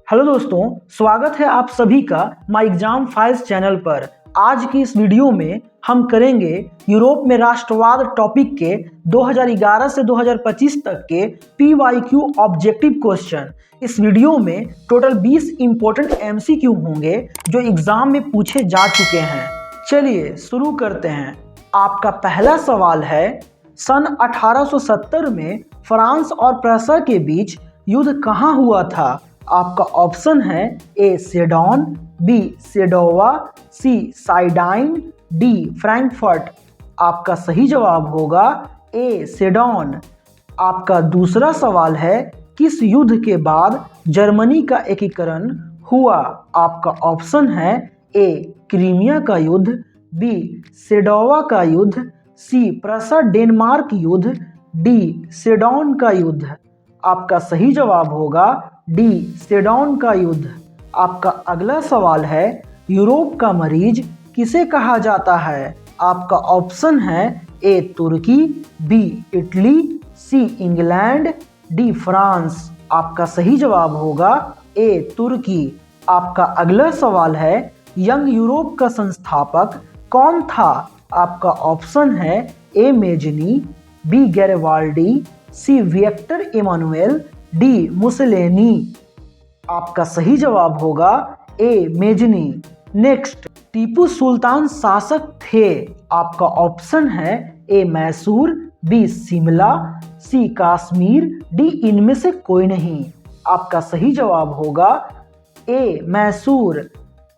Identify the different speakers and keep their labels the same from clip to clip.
Speaker 1: Hello दोस्तों, स्वागत है आप सभी का माई एग्जाम फाइल्स चैनल पर। आज की इस वीडियो में हम करेंगे यूरोप में राष्ट्रवाद टॉपिक के 2011 से 2025 तक के PYQ ऑब्जेक्टिव क्वेश्चन। इस वीडियो में टोटल 20 इंपॉर्टेंट MCQ होंगे जो एग्जाम में पूछे जा चुके हैं। चलिए शुरू करते हैं। आपका पहला सवाल है, सन 1870 में फ्रांस और प्रसा के बीच युद्ध कहाँ हुआ था? आपका ऑप्शन है ए सेडॉन, बी सेडोवा, सी साइडाइन, डी फ्रैंकफर्ट। आपका सही जवाब होगा ए सेडॉन। आपका दूसरा सवाल है, किस युद्ध के बाद जर्मनी का एकीकरण हुआ? आपका ऑप्शन है ए क्रीमिया का युद्ध, बी सेडोवा का युद्ध, सी प्रसा डेनमार्क युद्ध, डी सेडॉन का युद्ध। आपका सही जवाब होगा डी सेडॉन का युद्ध। आपका अगला सवाल है, यूरोप का मरीज किसे कहा जाता है? आपका ऑप्शन है A Turkey, B Italy, C England, D France. आपका सही जवाब होगा ए तुर्की। आपका अगला सवाल है, यंग यूरोप का संस्थापक कौन था? आपका ऑप्शन है ए मेजनी, बी गैरिबाल्डी, सी विक्टर इमानुएल, डी मुसोलिनी। आपका सही जवाब होगा ए मेजनी। नेक्स्ट, टीपू सुल्तान शासक थे। आपका ऑप्शन है ए मैसूर, बी शिमला, सी कश्मीर, डी इनमें से कोई नहीं। आपका सही जवाब होगा ए मैसूर।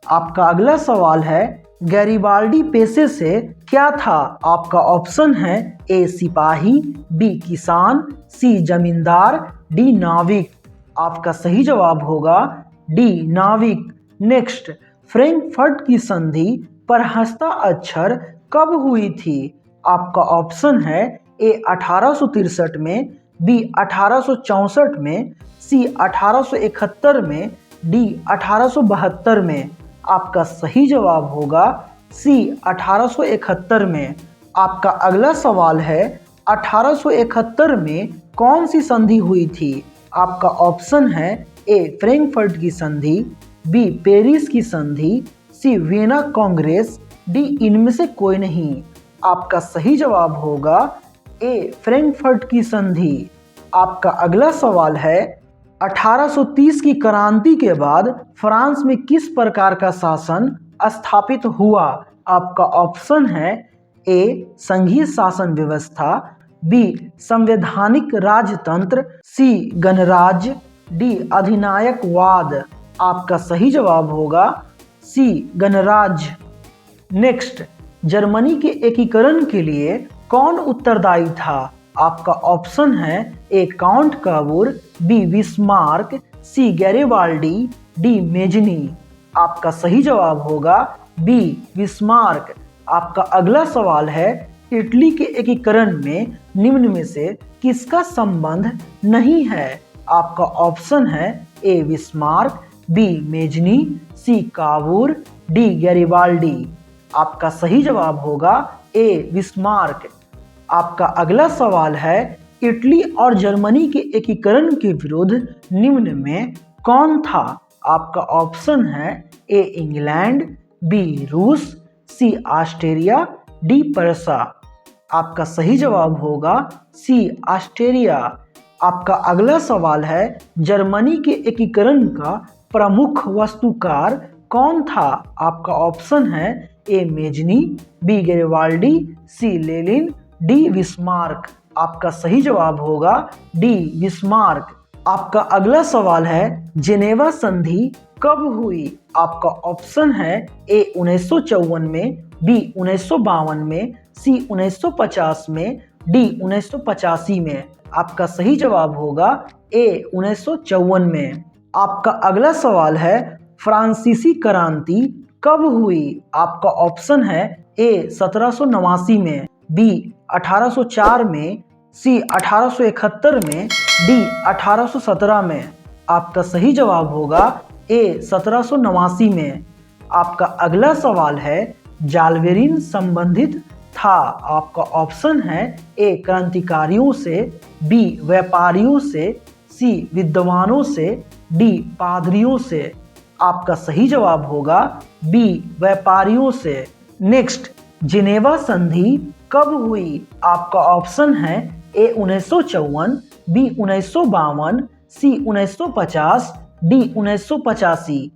Speaker 1: आपका अगला सवाल है, गैरिबाल्डी पेशे से क्या था? आपका ऑप्शन है ए सिपाही, बी किसान, सी जमींदार, डी नाविक। आपका सही जवाब होगा डी नाविक। नेक्स्ट, फ्रैंकफर्ट की संधि पर हस्ताक्षर कब हुई थी? आपका ऑप्शन है ए 1863 में, बी 1864 में, सी 1871 में, डी 1872 में। आपका सही जवाब होगा सी 1871 में। आपका अगला सवाल है, 1871 में कौन सी संधि हुई थी? आपका ऑप्शन है ए फ्रैंकफर्ट की संधि, बी पेरिस की संधि, सी वियना कांग्रेस, डी इनमें से कोई नहीं। आपका सही जवाब होगा ए फ्रैंकफर्ट की संधि। आपका अगला सवाल है, 1830 की क्रांति के बाद फ्रांस में किस प्रकार का शासन स्थापित हुआ? आपका ऑप्शन है ए संघीय शासन व्यवस्था, बी संवैधानिक राजतंत्र, सी गणराज्य, डी अधिनायकवाद। आपका सही जवाब होगा सी गणराज्य। नेक्स्ट, जर्मनी के एकीकरण के लिए कौन उत्तरदायी था? आपका ऑप्शन है ए काउंट काबूर, बी बिस्मार्क, सी गैरिबाल्डी, डी मेजनी। आपका सही जवाब होगा बी बिस्मार्क। आपका अगला सवाल है, इटली के एकीकरण में निम्न में से किसका संबंध नहीं है? आपका ऑप्शन है ए बिस्मार्क, बी मेजनी, सी काबूर, डी गैरिबाल्डी। आपका सही जवाब होगा ए बिस्मार्क। आपका अगला सवाल है, इटली और जर्मनी के एकीकरण के विरुद्ध निम्न में कौन था? आपका ऑप्शन है ए इंग्लैंड, बी रूस, सी ऑस्ट्रेलिया, डी प्रसा। आपका सही जवाब होगा सी ऑस्ट्रेलिया। आपका अगला सवाल है, जर्मनी के एकीकरण का प्रमुख वास्तुकार कौन था? आपका ऑप्शन है ए मेजनी, बी गैरिबाल्डी, सी लेनिन, डी बिस्मार्क। आपका सही जवाब होगा डी बिस्मार्क। आपका अगला सवाल है, जेनेवा संधि कब हुई? आपका ऑप्शन है ए 1954 में, बी 1952 में, सी 1950 में, डी 1985 में। आपका सही जवाब होगा ए 1954 में। आपका अगला सवाल है, फ्रांसीसी क्रांति कब हुई? आपका ऑप्शन है ए 1789 में, बी 1804 में, सी 1871 में, डी 1817 में। आपका सही जवाब होगा ए 1789 में। आपका अगला सवाल है, जालवेरिन संबंधित था? आपका ऑप्शन है ए क्रांतिकारियों से, बी व्यापारियों से, सी विद्वानों से, डी पादरियों से। आपका सही जवाब होगा बी व्यापारियों से। नेक्स्ट, जिनेवा संधि कब हुई? आपका ऑप्शन है ए 1954, बी 1952, सी 1950, डी 1985।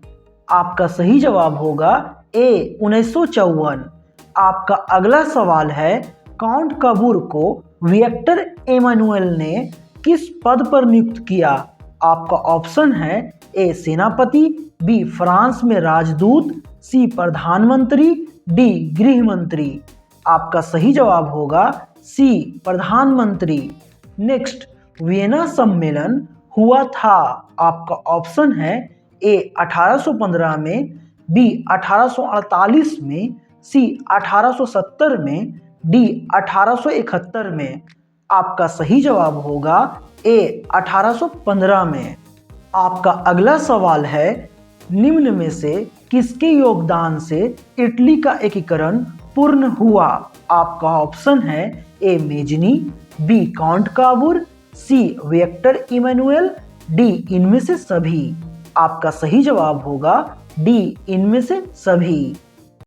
Speaker 1: आपका सही जवाब होगा ए 1954। आपका अगला सवाल है, काउंट कबूर को विक्टर एमानुएल ने किस पद पर नियुक्त किया? आपका ऑप्शन है ए सेनापति, बी फ्रांस में राजदूत, सी प्रधानमंत्री, डी गृह मंत्री। आपका सही जवाब होगा सी प्रधानमंत्री। नेक्स्ट, वियना सम्मेलन हुआ था। आपका ऑप्शन है ए 1815 में, बी 1848 में, सी 1870 में, डी 1871 में। आपका सही जवाब होगा ए 1815 में। आपका अगला सवाल है, निम्न में से किसके योगदान से इटली का एकीकरण पूर्ण हुआ? आपका ऑप्शन है ए मेजनी, बी काउंट काबूर, सी विक्टर इमैनुएल, डी इनमें से सभी। आपका सही जवाब होगा डी इनमें से सभी।